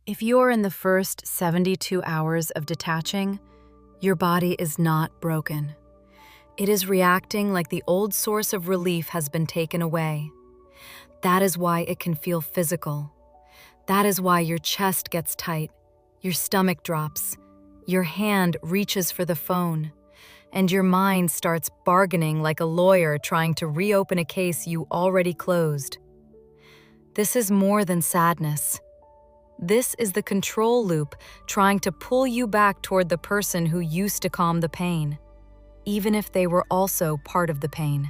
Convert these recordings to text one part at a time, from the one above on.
If you're in the first 72 hours of detaching, your body is not broken. It is reacting like the old source of relief has been taken away. That is why it can feel physical. That is why your chest gets tight, your stomach drops, your hand reaches for the phone, and your mind starts bargaining like a lawyer trying to reopen a case you already closed. This is more than sadness. This is the control loop trying to pull you back toward the person who used to calm the pain, even if they were also part of the pain.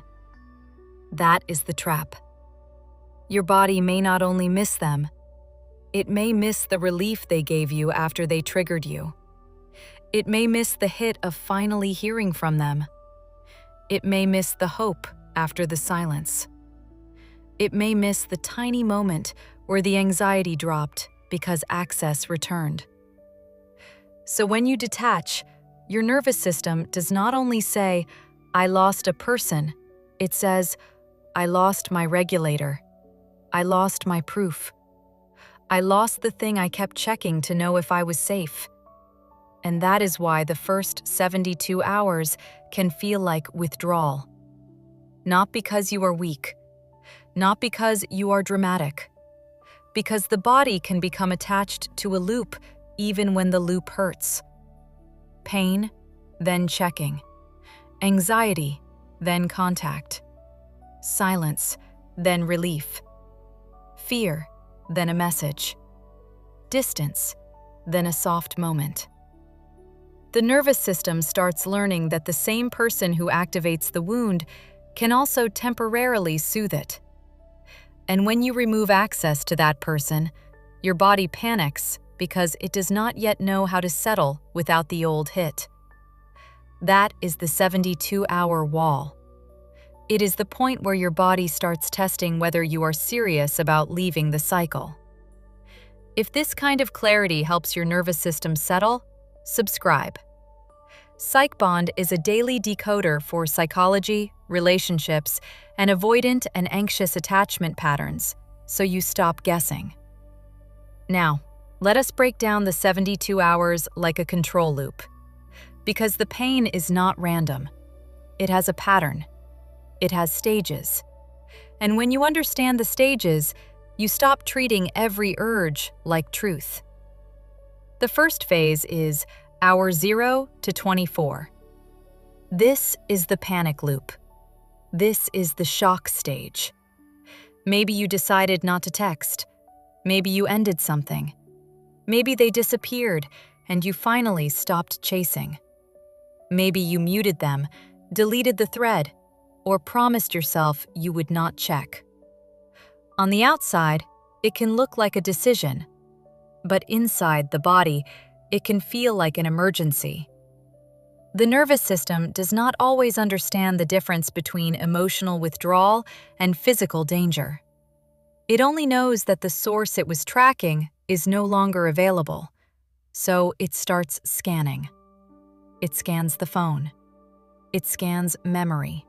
That is the trap. Your body may not only miss them, it may miss the relief they gave you after they triggered you. It may miss the hit of finally hearing from them. It may miss the hope after the silence. It may miss the tiny moment where the anxiety dropped because access returned. So when you detach, your nervous system does not only say, "I lost a person," it says, "I lost my regulator. I lost my proof. I lost the thing I kept checking to know if I was safe." And that is why the first 72 hours can feel like withdrawal. Not because you are weak, not because you are dramatic, because the body can become attached to a loop even when the loop hurts. Pain, then checking. Anxiety, then contact. Silence, then relief. Fear, then a message. Distance, then a soft moment. The nervous system starts learning that the same person who activates the wound can also temporarily soothe it. And when you remove access to that person, your body panics because it does not yet know how to settle without the old hit. That is the 72-hour wall. It is the point where your body starts testing whether you are serious about leaving the cycle. If this kind of clarity helps your nervous system settle, subscribe. PsychBond is a daily decoder for psychology, relationships, and avoidant and anxious attachment patterns, so you stop guessing. Now, let us break down the 72 hours like a control loop. Because the pain is not random. It has a pattern. It has stages. And when you understand the stages, you stop treating every urge like truth. The first phase is hour 0 to 24. This is the panic loop. This is the shock stage. Maybe you decided not to text. Maybe you ended something. Maybe they disappeared and you finally stopped chasing. Maybe you muted them, deleted the thread, or promised yourself you would not check. On the outside, it can look like a decision, but inside the body, it can feel like an emergency. The nervous system does not always understand the difference between emotional withdrawal and physical danger. It only knows that the source it was tracking is no longer available, so it starts scanning. It scans the phone. It scans memory.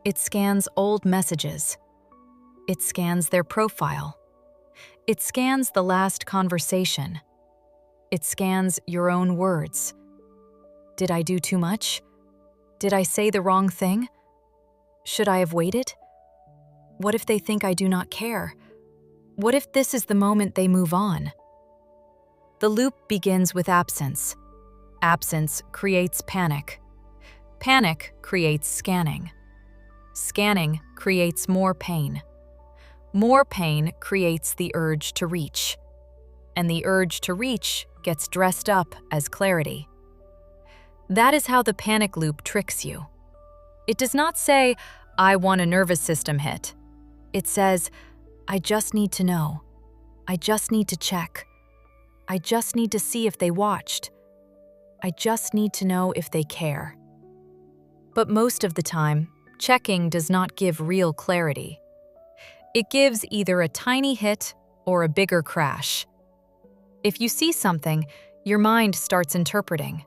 It scans old messages. It scans their profile. It scans the last conversation. It scans your own words. Did I do too much? Did I say the wrong thing? Should I have waited? What if they think I do not care? What if this is the moment they move on? The loop begins with absence. Absence creates panic. Panic creates scanning. Scanning creates more pain. More pain creates the urge to reach. And the urge to reach gets dressed up as clarity. That is how the panic loop tricks you. It does not say, "I want a nervous system hit." It says, "I just need to know. I just need to check. I just need to see if they watched. I just need to know if they care." But most of the time, checking does not give real clarity. It gives either a tiny hit or a bigger crash. If you see something, your mind starts interpreting.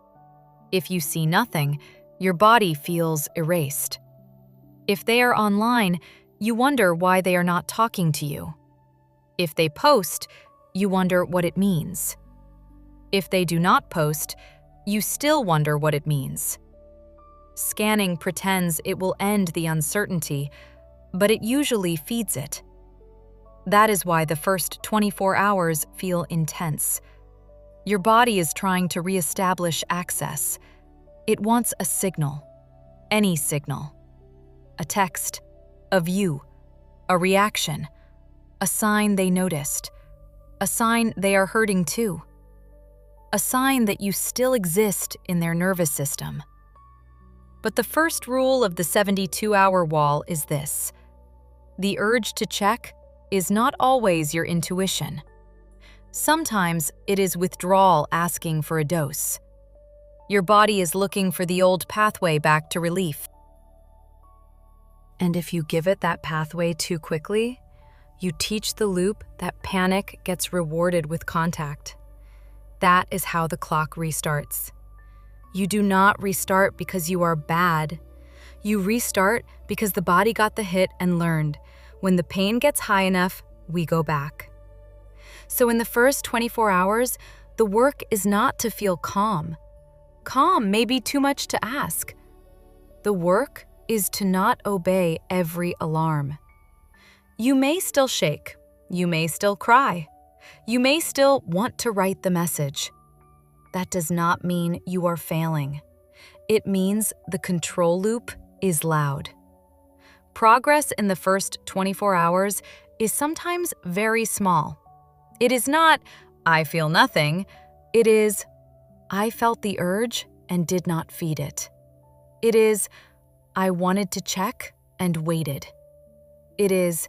If you see nothing, your body feels erased. If they are online, you wonder why they are not talking to you. If they post, you wonder what it means. If they do not post, you still wonder what it means. Scanning pretends it will end the uncertainty, but it usually feeds it. That is why the first 24 hours feel intense. Your body is trying to reestablish access. It wants a signal, any signal. A text, a view, a reaction, a sign they noticed, a sign they are hurting too, a sign that you still exist in their nervous system. But the first rule of the 72-hour wall is this: the urge to check is not always your intuition. Sometimes it is withdrawal asking for a dose. Your body is looking for the old pathway back to relief. And if you give it that pathway too quickly, you teach the loop that panic gets rewarded with contact. That is how the clock restarts. You do not restart because you are bad. You restart because the body got the hit and learned, when the pain gets high enough, we go back. So in the first 24 hours, the work is not to feel calm. Calm may be too much to ask. The work is to not obey every alarm. You may still shake. You may still cry. You may still want to write the message. That does not mean you are failing. It means the control loop is loud. Progress in the first 24 hours is sometimes very small. It is not, I feel nothing. It is, I felt the urge and did not feed it. It is, I wanted to check and waited. It is,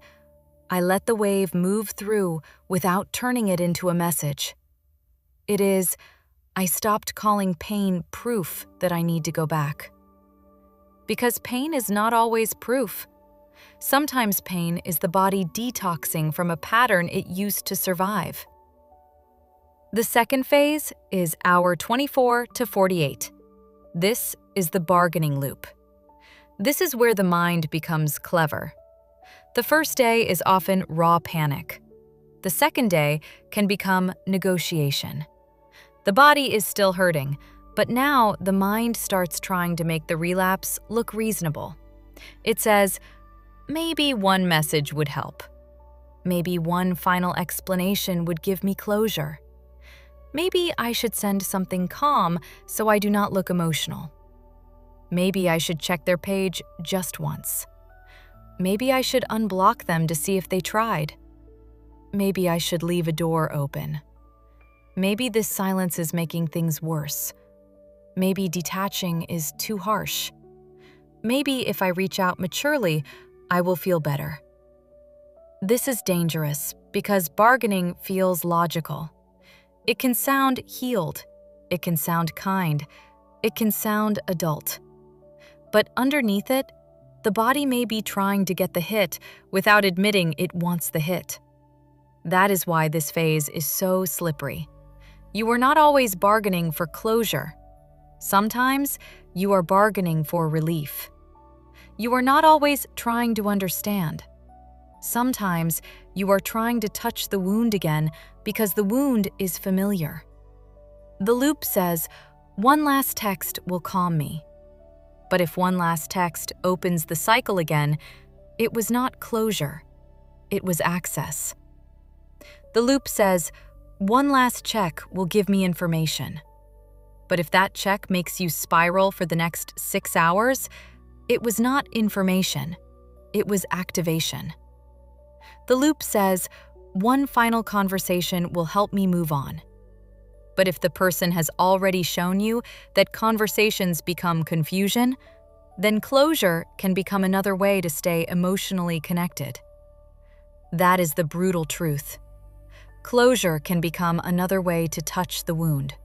I let the wave move through without turning it into a message. It is, I stopped calling pain proof that I need to go back. Because pain is not always proof. Sometimes pain is the body detoxing from a pattern it used to survive. The second phase is hour 24 to 48. This is the bargaining loop. This is where the mind becomes clever. The first day is often raw panic. The second day can become negotiation. The body is still hurting, but now the mind starts trying to make the relapse look reasonable. It says, maybe one message would help. Maybe one final explanation would give me closure. Maybe I should send something calm so I do not look emotional. Maybe I should check their page just once. Maybe I should unblock them to see if they tried. Maybe I should leave a door open. Maybe this silence is making things worse. Maybe detaching is too harsh. Maybe if I reach out maturely, I will feel better. This is dangerous because bargaining feels logical. It can sound healed. It can sound kind. It can sound adult. But underneath it, the body may be trying to get the hit without admitting it wants the hit. That is why this phase is so slippery. You are not always bargaining for closure. Sometimes you are bargaining for relief. You are not always trying to understand. Sometimes you are trying to touch the wound again because the wound is familiar. The loop says, one last text will calm me. But if one last text opens the cycle again, it was not closure. It was access. The loop says, one last check will give me information. But if that check makes you spiral for the next 6 hours, it was not information. It was activation. The loop says, one final conversation will help me move on. But if the person has already shown you that conversations become confusion, then closure can become another way to stay emotionally connected. That is the brutal truth. Closure can become another way to touch the wound,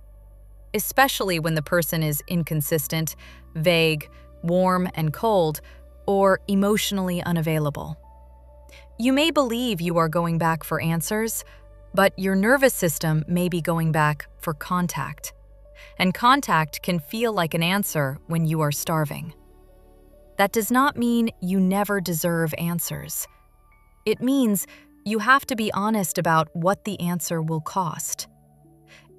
especially when the person is inconsistent, vague, warm and cold, or emotionally unavailable. You may believe you are going back for answers, but your nervous system may be going back for contact. And contact can feel like an answer when you are starving. That does not mean you never deserve answers. It means You have to be honest about what the answer will cost.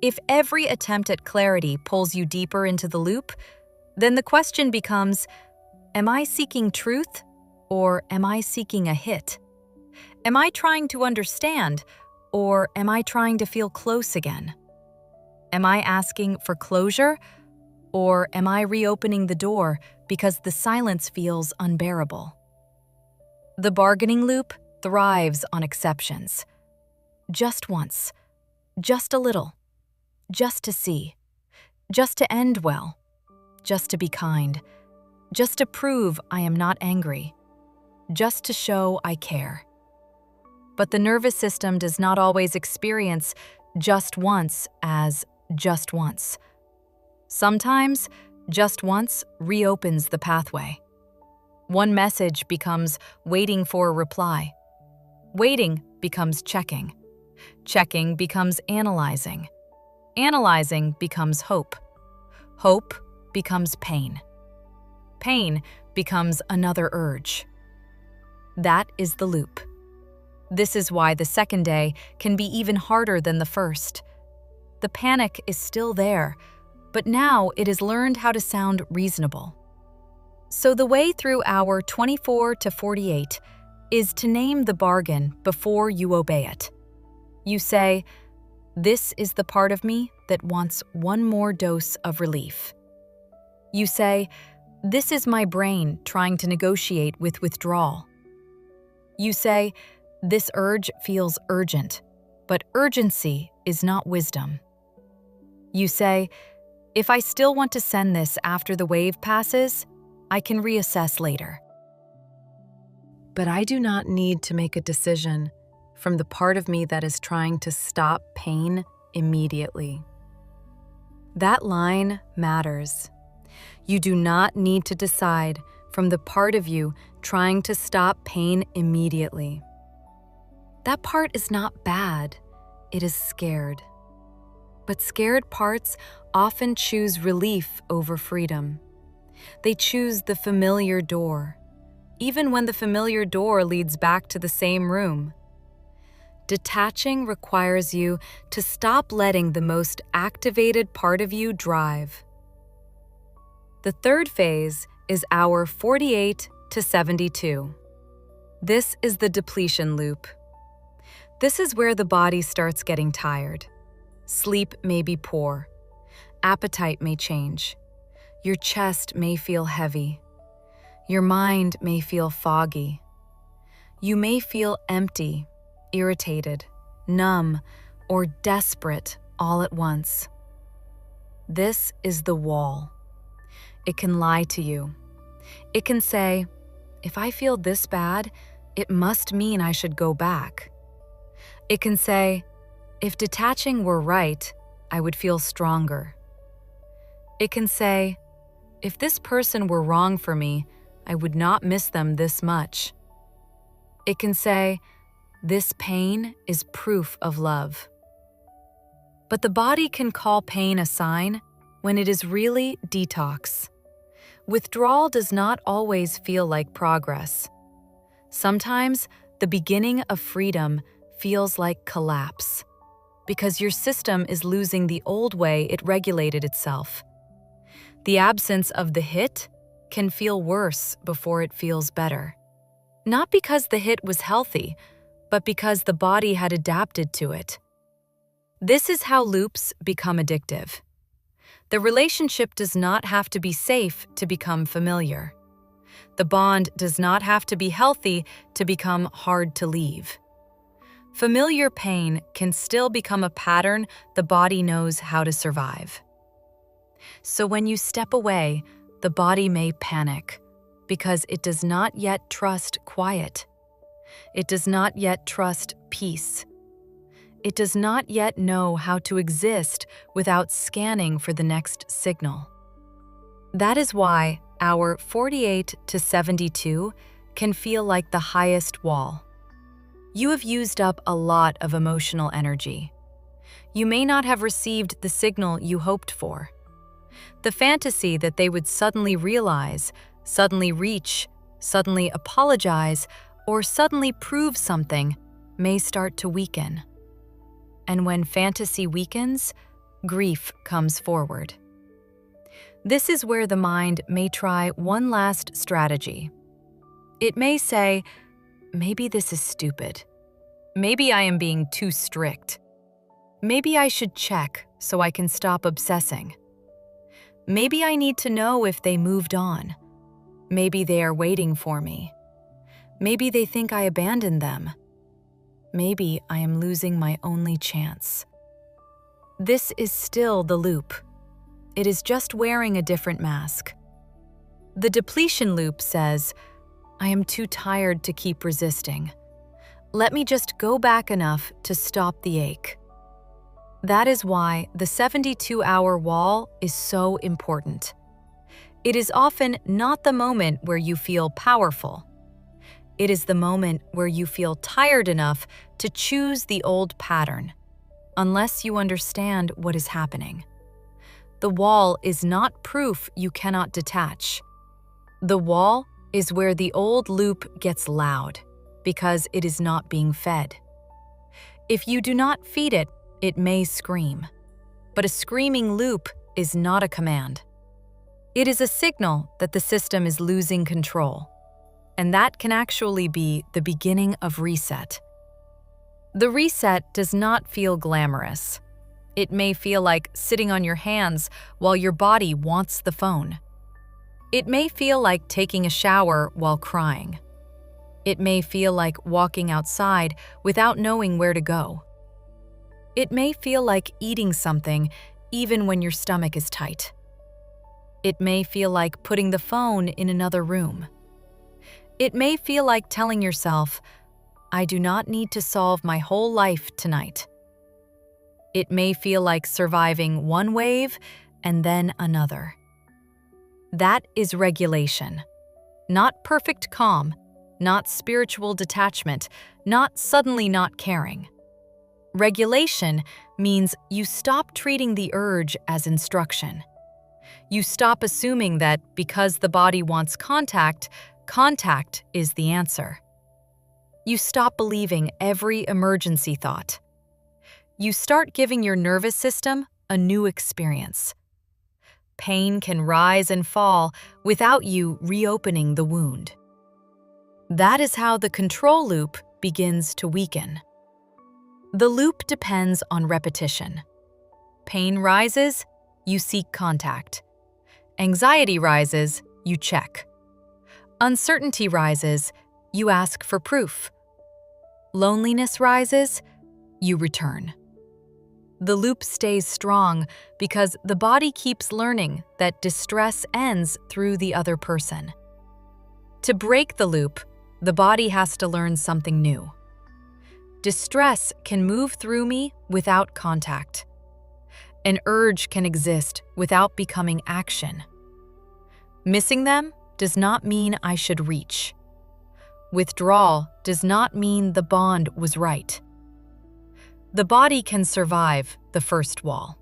If every attempt at clarity pulls you deeper into the loop, then the question becomes, am I seeking truth or am I seeking a hit? Am I trying to understand or am I trying to feel close again? Am I asking for closure or am I reopening the door because the silence feels unbearable? The bargaining loop thrives on exceptions. Just once, just a little, just to see, just to end well, just to be kind, just to prove I am not angry, just to show I care. But the nervous system does not always experience just once as just once. Sometimes, just once reopens the pathway. One message becomes waiting for a reply. Waiting becomes checking. Checking becomes analyzing. Analyzing becomes hope. Hope becomes pain. Pain becomes another urge. That is the loop. This is why the second day can be even harder than the first. The panic is still there, but now it has learned how to sound reasonable. So the way through hour 24 to 48 is to name the bargain before you obey it. You say, this is the part of me that wants one more dose of relief. You say, this is my brain trying to negotiate with withdrawal. You say, this urge feels urgent, but urgency is not wisdom. You say, if I still want to send this after the wave passes, I can reassess later. But I do not need to make a decision from the part of me that is trying to stop pain immediately. That line matters. You do not need to decide from the part of you trying to stop pain immediately. That part is not bad, it is scared. But scared parts often choose relief over freedom. They choose the familiar door, even when the familiar door leads back to the same room. Detaching requires you to stop letting the most activated part of you drive. The third phase is hour 48 to 72. This is the depletion loop. This is where the body starts getting tired. Sleep may be poor. Appetite may change. Your chest may feel heavy. Your mind may feel foggy. You may feel empty, irritated, numb, or desperate all at once. This is the wall. It can lie to you. It can say, if I feel this bad, it must mean I should go back. It can say, if detaching were right, I would feel stronger. It can say, if this person were wrong for me, I would not miss them this much. It can say, this pain is proof of love. But the body can call pain a sign when it is really detox. Withdrawal does not always feel like progress. Sometimes the beginning of freedom feels like collapse, because your system is losing the old way it regulated itself. The absence of the hit can feel worse before it feels better. Not because the hit was healthy, but because the body had adapted to it. This is how loops become addictive. The relationship does not have to be safe to become familiar. The bond does not have to be healthy to become hard to leave. Familiar pain can still become a pattern the body knows how to survive. So when you step away, the body may panic because it does not yet trust quiet. It does not yet trust peace. It does not yet know how to exist without scanning for the next signal. That is why hour 48 to 72 can feel like the highest wall. You have used up a lot of emotional energy. You may not have received the signal you hoped for. The fantasy that they would suddenly realize, suddenly reach, suddenly apologize, or suddenly prove something may start to weaken. And when fantasy weakens, grief comes forward. This is where the mind may try one last strategy. It may say, maybe this is stupid. Maybe I am being too strict. Maybe I should check so I can stop obsessing. Maybe I need to know if they moved on. Maybe they are waiting for me. Maybe they think I abandoned them. Maybe I am losing my only chance. This is still the loop. It is just wearing a different mask. The depletion loop says, I am too tired to keep resisting. Let me just go back enough to stop the ache. That is why the 72-hour wall is so important. It is often not the moment where you feel powerful. It is the moment where you feel tired enough to choose the old pattern, unless you understand what is happening. The wall is not proof you cannot detach. The wall is where the old loop gets loud, because it is not being fed. If you do not feed it, it may scream. But a screaming loop is not a command. It is a signal that the system is losing control. And that can actually be the beginning of reset. The reset does not feel glamorous. It may feel like sitting on your hands while your body wants the phone. It may feel like taking a shower while crying. It may feel like walking outside without knowing where to go. It may feel like eating something even when your stomach is tight. It may feel like putting the phone in another room. It may feel like telling yourself, I do not need to solve my whole life tonight. It may feel like surviving one wave and then another. That is regulation. Not perfect calm, not spiritual detachment, not suddenly not caring. Regulation means you stop treating the urge as instruction. You stop assuming that because the body wants contact, contact is the answer. You stop believing every emergency thought. You start giving your nervous system a new experience. Pain can rise and fall without you reopening the wound. That is how the control loop begins to weaken. The loop depends on repetition. Pain rises, you seek contact. Anxiety rises, you check. Uncertainty rises, you ask for proof. Loneliness rises, you return. The loop stays strong because the body keeps learning that distress ends through the other person. To break the loop, the body has to learn something new. Distress can move through me without contact. An urge can exist without becoming action. Missing them does not mean I should reach. Withdrawal does not mean the bond was right. The body can survive the first wall.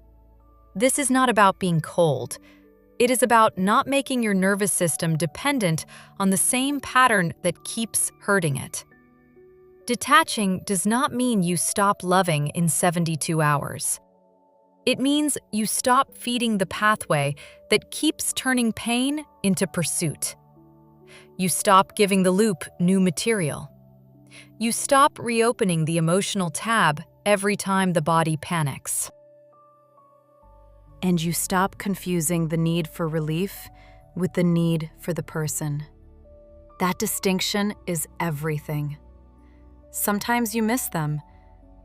This is not about being cold. It is about not making your nervous system dependent on the same pattern that keeps hurting it. Detaching does not mean you stop loving in 72 hours. It means you stop feeding the pathway that keeps turning pain into pursuit. You stop giving the loop new material. You stop reopening the emotional tab every time the body panics. And you stop confusing the need for relief with the need for the person. That distinction is everything. Sometimes you miss them.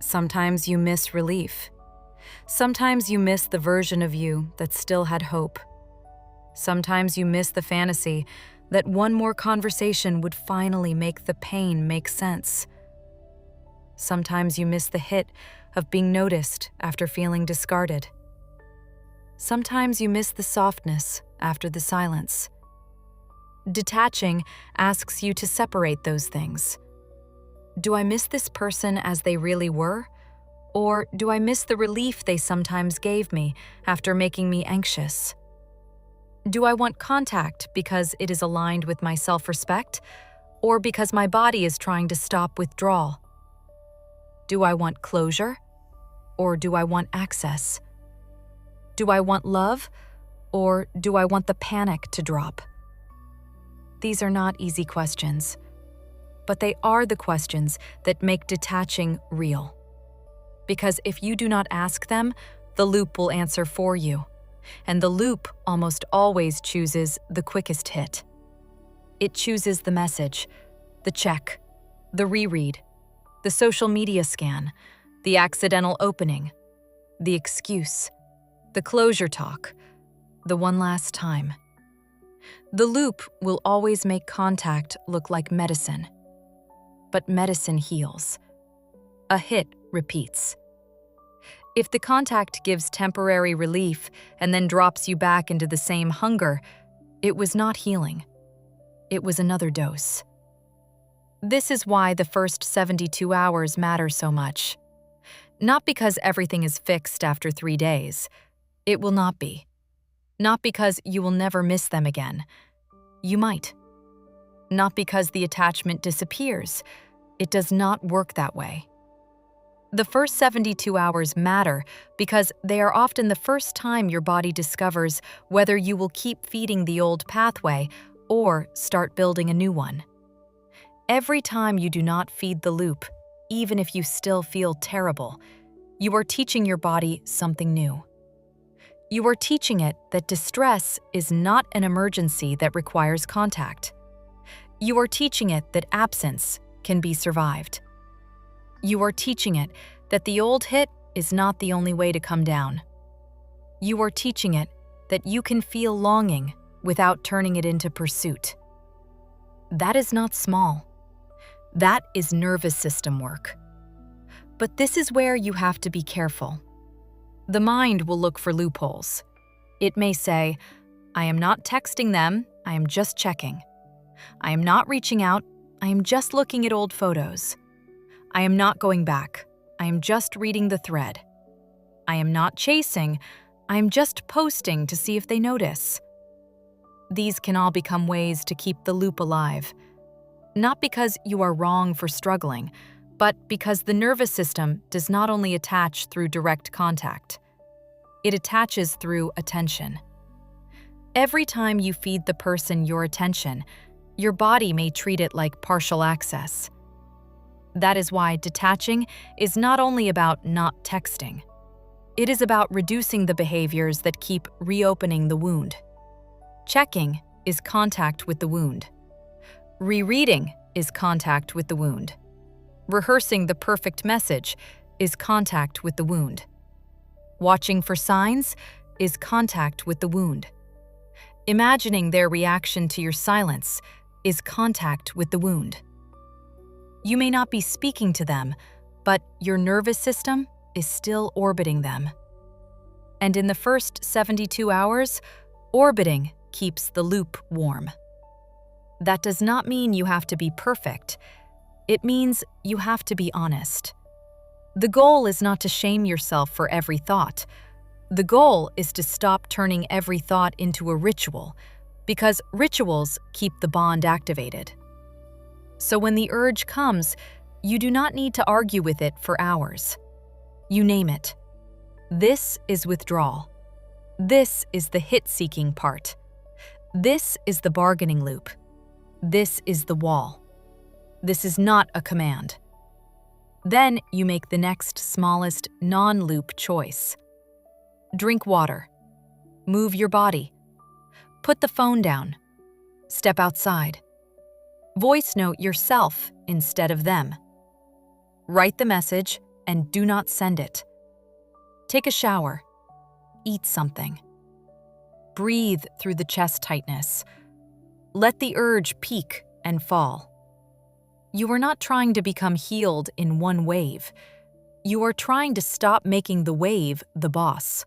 Sometimes you miss relief. Sometimes you miss the version of you that still had hope. Sometimes you miss the fantasy that one more conversation would finally make the pain make sense. Sometimes you miss the hit of being noticed after feeling discarded. Sometimes you miss the softness after the silence. Detaching asks you to separate those things. Do I miss this person as they really were? Or do I miss the relief they sometimes gave me after making me anxious? Do I want contact because it is aligned with my self-respect, or because my body is trying to stop withdrawal? Do I want closure? Or do I want access? Do I want love? Or do I want the panic to drop? These are not easy questions, but they are the questions that make detaching real. Because if you do not ask them, the loop will answer for you. And the loop almost always chooses the quickest hit. It chooses the message, the check, the reread, the social media scan, the accidental opening, the excuse, the closure talk, the one last time. The loop will always make contact look like medicine. But medicine heals. A hit repeats. If the contact gives temporary relief and then drops you back into the same hunger, it was not healing. It was another dose. This is why the first 72 hours matter so much. Not because everything is fixed after 3 days. It will not be. Not because you will never miss them again. You might. Not because the attachment disappears. It does not work that way. The first 72 hours matter because they are often the first time your body discovers whether you will keep feeding the old pathway or start building a new one. Every time you do not feed the loop, even if you still feel terrible, you are teaching your body something new. You are teaching it that distress is not an emergency that requires contact. You are teaching it that absence can be survived. You are teaching it that the old hit is not the only way to come down. You are teaching it that you can feel longing without turning it into pursuit. That is not small. That is nervous system work. But this is where you have to be careful. The mind will look for loopholes. It may say, I am not texting them, I am just checking. I am not reaching out, I am just looking at old photos. I am not going back. I am just reading the thread. I am not chasing. I am just posting to see if they notice. These can all become ways to keep the loop alive. Not because you are wrong for struggling, but because the nervous system does not only attach through direct contact. It attaches through attention. Every time you feed the person your attention, your body may treat it like partial access. That is why detaching is not only about not texting. It is about reducing the behaviors that keep reopening the wound. Checking is contact with the wound. Rereading is contact with the wound. Rehearsing the perfect message is contact with the wound. Watching for signs is contact with the wound. Imagining their reaction to your silence is contact with the wound. You may not be speaking to them, but your nervous system is still orbiting them. And in the first 72 hours, orbiting keeps the loop warm. That does not mean you have to be perfect. It means you have to be honest. The goal is not to shame yourself for every thought. The goal is to stop turning every thought into a ritual, because rituals keep the bond activated. So when the urge comes, you do not need to argue with it for hours. You name it. This is withdrawal. This is the hit-seeking part. This is the bargaining loop. This is the wall. This is not a command. Then you make the next smallest non-loop choice. Drink water. Move your body. Put the phone down. Step outside. Voice note yourself instead of them. Write the message and do not send it. Take a shower. Eat something. Breathe through the chest tightness. Let the urge peak and fall. You are not trying to become healed in one wave. You are trying to stop making the wave the boss.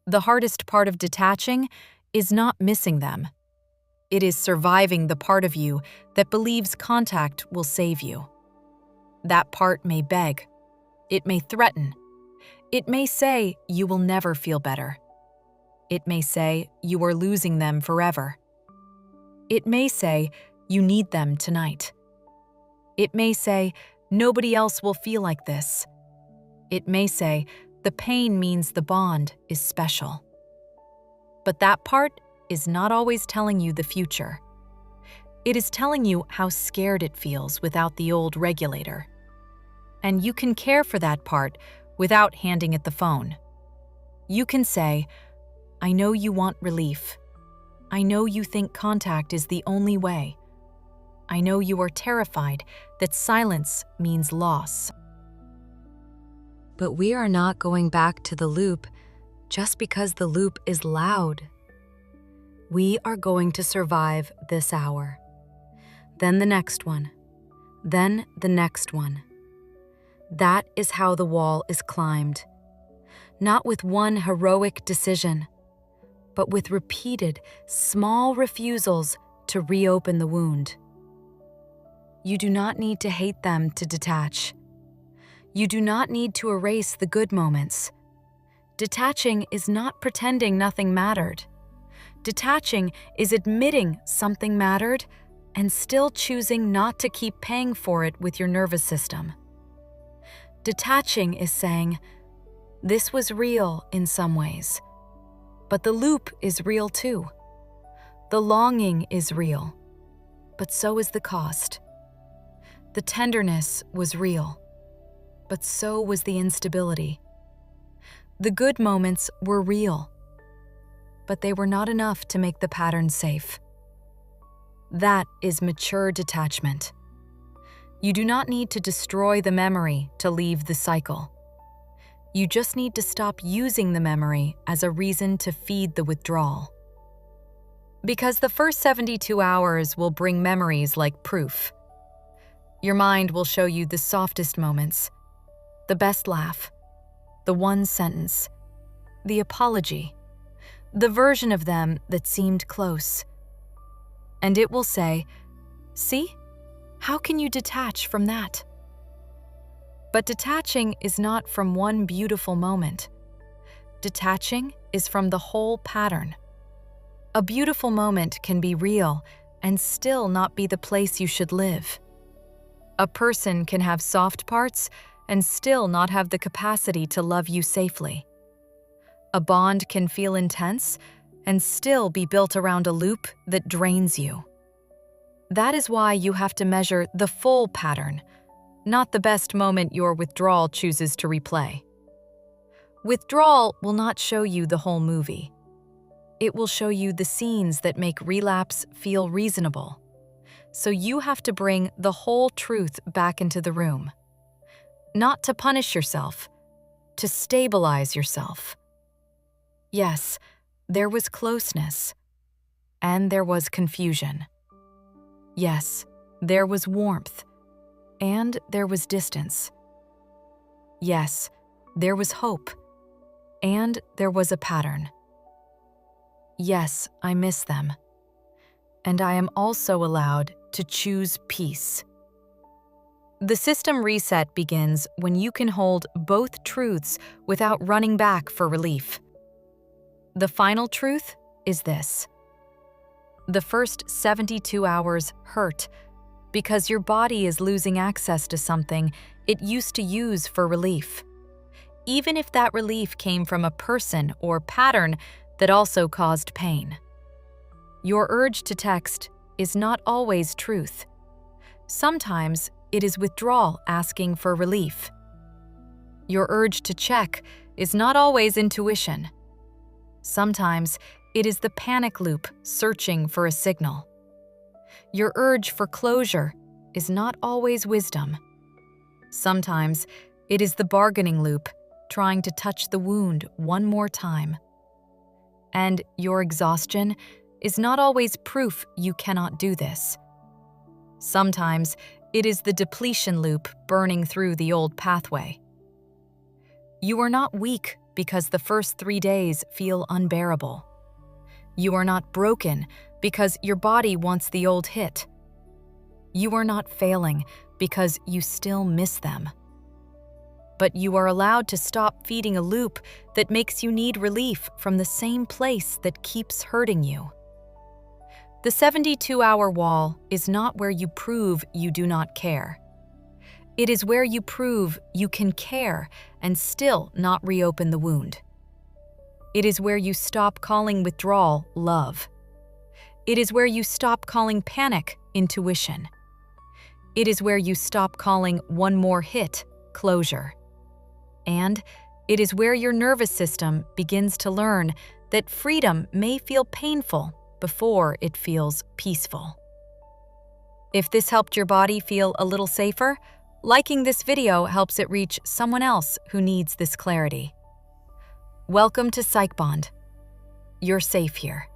The hardest part of detaching is not missing them. It is surviving the part of you that believes contact will save you. That part may beg. It may threaten. It may say you will never feel better. It may say you are losing them forever. It may say you need them tonight. It may say Nobody else will feel like this. It may say, the pain means the bond is special. But that part is not always telling you the future. It is telling you how scared it feels without the old regulator. And you can care for that part without handing it the phone. You can say, I know you want relief. I know you think contact is the only way. I know you are terrified that silence means loss. But we are not going back to the loop just because the loop is loud. We are going to survive this hour. Then the next one. Then the next one. That is how the wall is climbed. Not with one heroic decision, but with repeated, small refusals to reopen the wound. You do not need to hate them to detach. You do not need to erase the good moments. Detaching is not pretending nothing mattered. Detaching is admitting something mattered and still choosing not to keep paying for it with your nervous system. Detaching is saying, this was real in some ways, but the loop is real too. The longing is real, but so is the cost. The tenderness was real, but so was the instability. The good moments were real, but they were not enough to make the pattern safe. That is mature detachment. You do not need to destroy the memory to leave the cycle. You just need to stop using the memory as a reason to feed the withdrawal. Because the first 72 hours will bring memories like proof. Your mind will show you the softest moments, the best laugh, the one sentence, the apology, the version of them that seemed close. And it will say, see, how can you detach from that? But detaching is not from one beautiful moment. Detaching is from the whole pattern. A beautiful moment can be real and still not be the place you should live. A person can have soft parts and still not have the capacity to love you safely. A bond can feel intense and still be built around a loop that drains you. That is why you have to measure the full pattern, not the best moment your withdrawal chooses to replay. Withdrawal will not show you the whole movie. It will show you the scenes that make relapse feel reasonable. So you have to bring the whole truth back into the room. Not to punish yourself, to stabilize yourself. Yes, there was closeness, and there was confusion. Yes, there was warmth, and there was distance. Yes, there was hope, and there was a pattern. Yes, I miss them, and I am also allowed to choose peace. The system reset begins when you can hold both truths without running back for relief. The final truth is this. The first 72 hours hurt because your body is losing access to something it used to use for relief, even if that relief came from a person or pattern that also caused pain. Your urge to text is not always truth. Sometimes it is withdrawal asking for relief. Your urge to check is not always intuition. Sometimes it is the panic loop searching for a signal. Your urge for closure is not always wisdom. Sometimes it is the bargaining loop trying to touch the wound one more time. And your exhaustion is not always proof you cannot do this. Sometimes it is the depletion loop burning through the old pathway. You are not weak because the first 3 days feel unbearable. You are not broken because your body wants the old hit. You are not failing because you still miss them. But you are allowed to stop feeding a loop that makes you need relief from the same place that keeps hurting you. The 72-hour wall is not where you prove you do not care. It is where you prove you can care and still not reopen the wound. It is where you stop calling withdrawal love. It is where you stop calling panic intuition. It is where you stop calling one more hit closure. And it is where your nervous system begins to learn that freedom may feel painful before it feels peaceful. If this helped your body feel a little safer, liking this video helps it reach someone else who needs this clarity. Welcome to PsychBond. You're safe here.